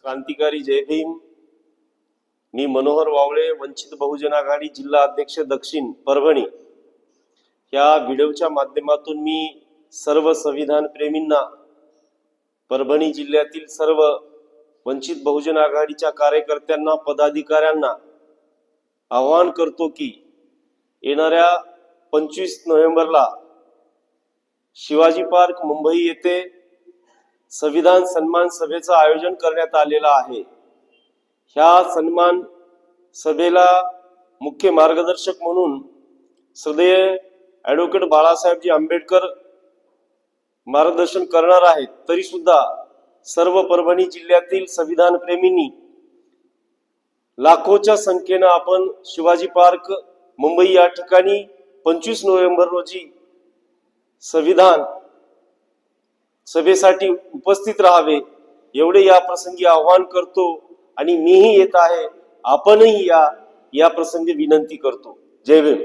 क्रांतिकारी जय भीम। मी मनोहर वावळे, वंचित बहुजन आघाडी जिल्हा अध्यक्ष दक्षिण परभणी। या व्हिडिओच्या माध्यमातून मी सर्व संविधान प्रेमींना, परभणी जिल्ह्यातील सर्व वंचित बहुजन आघाडीच्या कार्यकर्त्यांना, पदाधिकाऱ्यांना आवाहन करतो की येणाऱ्या 25 नोव्हेंबरला शिवाजी पार्क मुंबई येथे संविधान सन्मान सभेचं आयोजन करण्यात आलेलं आहे। ह्या सन्मान सभेला मुख्य मार्गदर्शक म्हणून श्रद्धेय ॲडव्होकेट बाळासाहेबजी आंबेडकर मार्गदर्शन करणार आहेत। तरी सुद्धा सर्व परभणी जिल्ह्यातील संविधान प्रेमींनी लाखोच्या संख्येने आपण शिवाजी पार्क मुंबई या ठिकाणी 25 नोव्हेंबर रोजी संविधान सभेसाठी उपस्थित राहावे एवढे या प्रसंगी आवाहन करतो आणि मीही येत आहे, आपणही या प्रसंगी विनंती करतो। जय भीम।